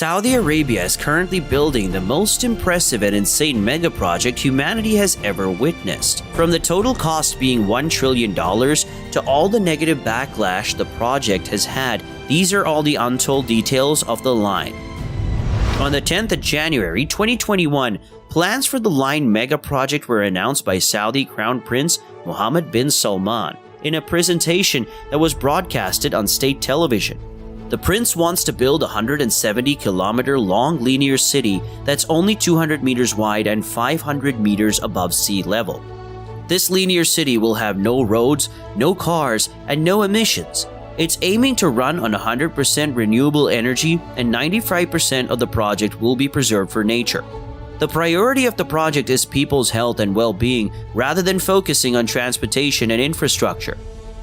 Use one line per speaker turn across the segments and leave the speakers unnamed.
Saudi Arabia is currently building the most impressive and insane mega project humanity has ever witnessed. From the total cost being $1 trillion to all the negative backlash the project has had, these are all the untold details of the line. On the 10th of January 2021, plans for the Line mega project were announced by Saudi Crown Prince Mohammed bin Salman in a presentation that was broadcasted on state television. The prince wants to build a 170-kilometer long linear city that's only 200 meters wide and 500 meters above sea level. This linear city will have no roads, no cars, and no emissions. It's aiming to run on 100% renewable energy, and 95% of the project will be preserved for nature. The priority of the project is people's health and well-being rather than focusing on transportation and infrastructure.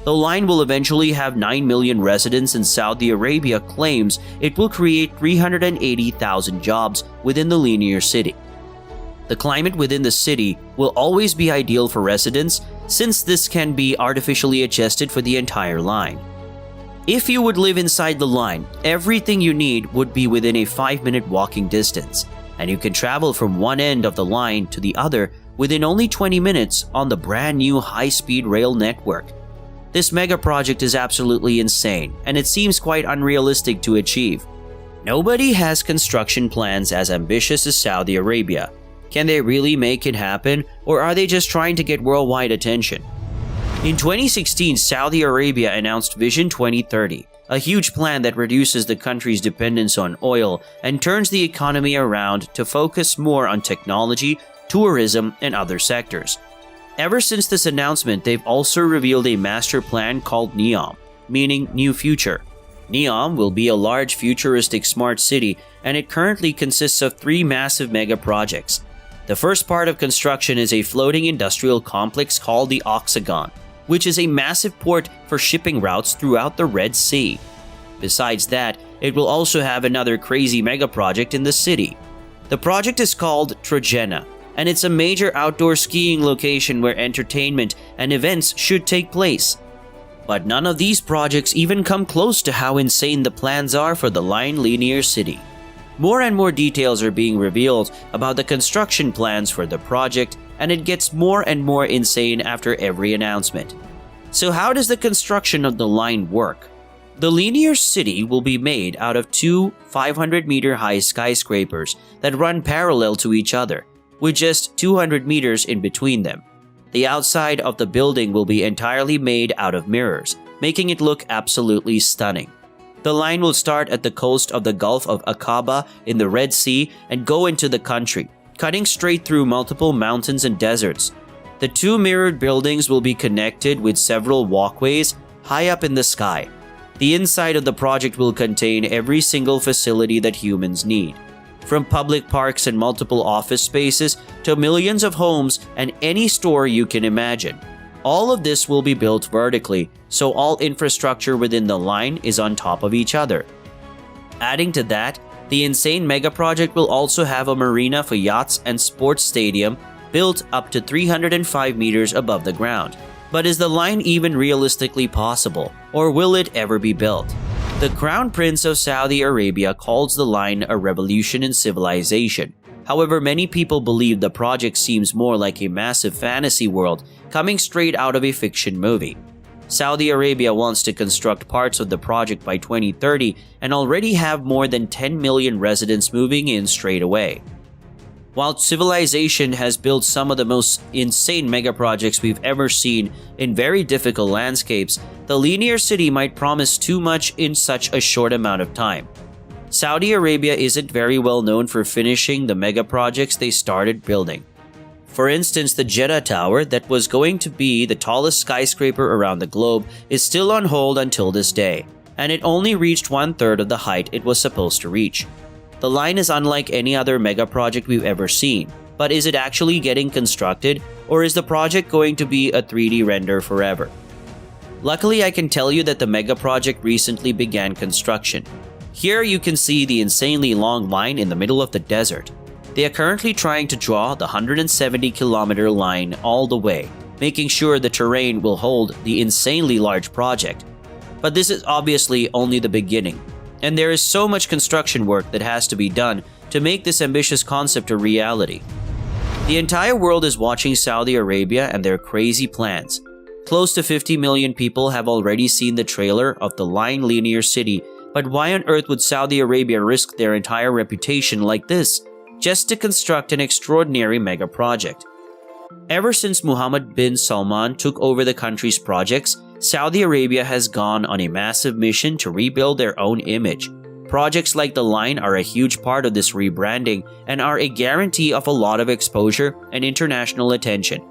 The line will eventually have 9 million residents, and Saudi Arabia claims it will create 380,000 jobs within the linear city. The climate within the city will always be ideal for residents, since this can be artificially adjusted for the entire line. If you would live inside the line, everything you need would be within a 5-minute walking distance, and you can travel from one end of the line to the other within only 20 minutes on the brand new high-speed rail network. This mega project is absolutely insane, and it seems quite unrealistic to achieve. Nobody has construction plans as ambitious as Saudi Arabia. Can they really make it happen, or are they just trying to get worldwide attention? In 2016, Saudi Arabia announced Vision 2030, a huge plan that reduces the country's dependence on oil and turns the economy around to focus more on technology, tourism, and other sectors. Ever since this announcement, they've also revealed a master plan called NEOM, meaning New Future. NEOM will be a large futuristic smart city, and it currently consists of 3 massive mega projects. The first part of construction is a floating industrial complex called the Oxagon, which is a massive port for shipping routes throughout the Red Sea. Besides that, it will also have another crazy mega project in the city. The project is called Trojena, and it's a major outdoor skiing location where entertainment and events should take place. But none of these projects even come close to how insane the plans are for the Line Linear City. More and more details are being revealed about the construction plans for the project, and it gets more and more insane after every announcement. So how does the construction of the line work? The linear city will be made out of 2 500-meter-high skyscrapers that run parallel to each other, with just 200 meters in between them. The outside of the building will be entirely made out of mirrors, making it look absolutely stunning. The line will start at the coast of the Gulf of Aqaba in the Red Sea and go into the country, cutting straight through multiple mountains and deserts. The 2 mirrored buildings will be connected with several walkways high up in the sky. The inside of the project will contain every single facility that humans need, from public parks and multiple office spaces to millions of homes and any store you can imagine. All of this will be built vertically, so all infrastructure within the line is on top of each other. Adding to that, the insane mega project will also have a marina for yachts and sports stadium built up to 305 meters above the ground. But is the line even realistically possible, or will it ever be built? The Crown Prince of Saudi Arabia calls the line a revolution in civilization. However, many people believe the project seems more like a massive fantasy world coming straight out of a fiction movie. Saudi Arabia wants to construct parts of the project by 2030 and already have more than 10 million residents moving in straight away. While civilization has built some of the most insane mega projects we've ever seen in very difficult landscapes, the linear city might promise too much in such a short amount of time. Saudi Arabia isn't very well known for finishing the mega projects they started building. For instance, the Jeddah Tower, that was going to be the tallest skyscraper around the globe, is still on hold until this day, and it only reached 1/3 of the height it was supposed to reach. The line is unlike any other mega project we've ever seen, but is it actually getting constructed, or is the project going to be a 3D render forever? Luckily, I can tell you that the mega project recently began construction. Here you can see the insanely long line in the middle of the desert. They are currently trying to draw the 170-kilometer line all the way, making sure the terrain will hold the insanely large project. But this is obviously only the beginning. And there is so much construction work that has to be done to make this ambitious concept a reality. The entire world is watching Saudi Arabia and their crazy plans. Close to 50 million people have already seen the trailer of the Line Linear City, but why on earth would Saudi Arabia risk their entire reputation like this just to construct an extraordinary mega project? Ever since Mohammed bin Salman took over the country's projects, Saudi Arabia has gone on a massive mission to rebuild their own image. Projects like the Line are a huge part of this rebranding and are a guarantee of a lot of exposure and international attention.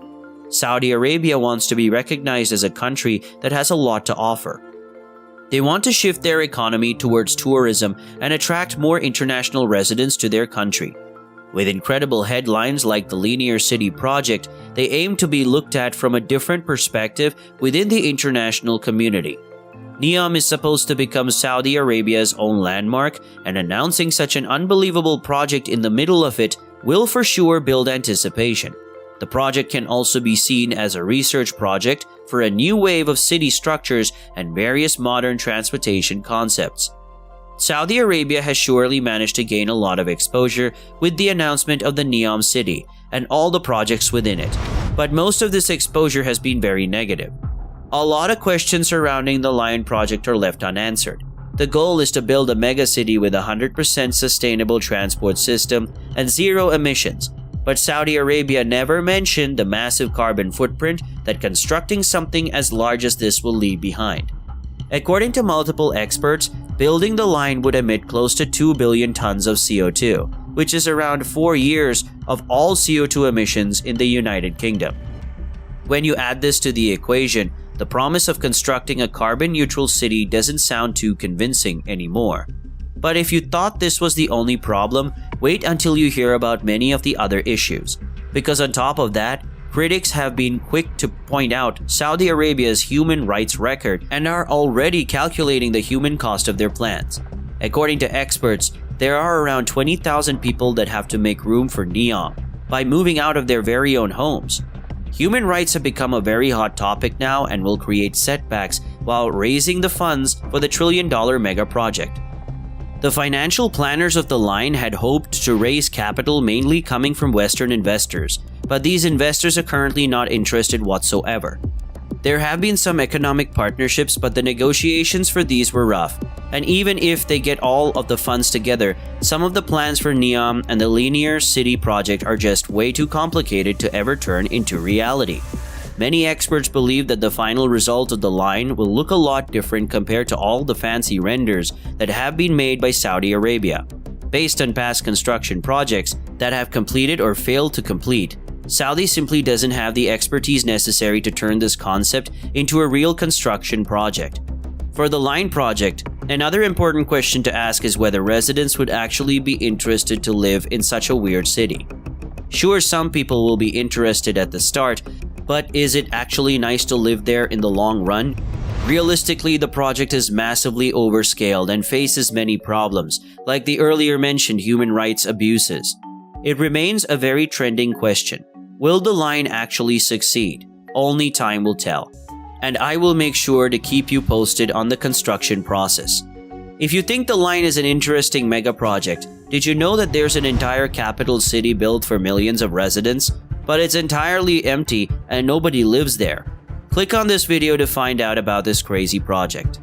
Saudi Arabia wants to be recognized as a country that has a lot to offer. They want to shift their economy towards tourism and attract more international residents to their country. With incredible headlines like the Linear City project, they aim to be looked at from a different perspective within the international community. NEOM is supposed to become Saudi Arabia's own landmark, and announcing such an unbelievable project in the middle of it will for sure build anticipation. The project can also be seen as a research project for a new wave of city structures and various modern transportation concepts. Saudi Arabia has surely managed to gain a lot of exposure with the announcement of the NEOM City and all the projects within it, but most of this exposure has been very negative. A lot of questions surrounding the Line project are left unanswered. The goal is to build a mega city with a 100% sustainable transport system and zero emissions, but Saudi Arabia never mentioned the massive carbon footprint that constructing something as large as this will leave behind. According to multiple experts, building the Line would emit close to 2 billion tons of CO2, which is around 4 years of all CO2 emissions in the United Kingdom. When you add this to the equation, the promise of constructing a carbon-neutral city doesn't sound too convincing anymore. But if you thought this was the only problem, wait until you hear about many of the other issues. Because on top of that, critics have been quick to point out Saudi Arabia's human rights record and are already calculating the human cost of their plans. According to experts, there are around 20,000 people that have to make room for NEOM by moving out of their very own homes. Human rights have become a very hot topic now and will create setbacks while raising the funds for the trillion-dollar mega project. The financial planners of the Line had hoped to raise capital mainly coming from Western investors, but these investors are currently not interested whatsoever. There have been some economic partnerships, but the negotiations for these were rough, and even if they get all of the funds together, some of the plans for NEOM and the Linear City project are just way too complicated to ever turn into reality. Many experts believe that the final result of the Line will look a lot different compared to all the fancy renders that have been made by Saudi Arabia. Based on past construction projects that have completed or failed to complete, Saudi simply doesn't have the expertise necessary to turn this concept into a real construction project. For the Line project, another important question to ask is whether residents would actually be interested to live in such a weird city. Sure, some people will be interested at the start, but is it actually nice to live there in the long run? Realistically, the project is massively overscaled and faces many problems, like the earlier mentioned human rights abuses. It remains a very trending question. Will the Line actually succeed? Only time will tell. And I will make sure to keep you posted on the construction process. If you think the Line is an interesting mega project, did you know that there's an entire capital city built for millions of residents? But it's entirely empty and nobody lives there. Click on this video to find out about this crazy project.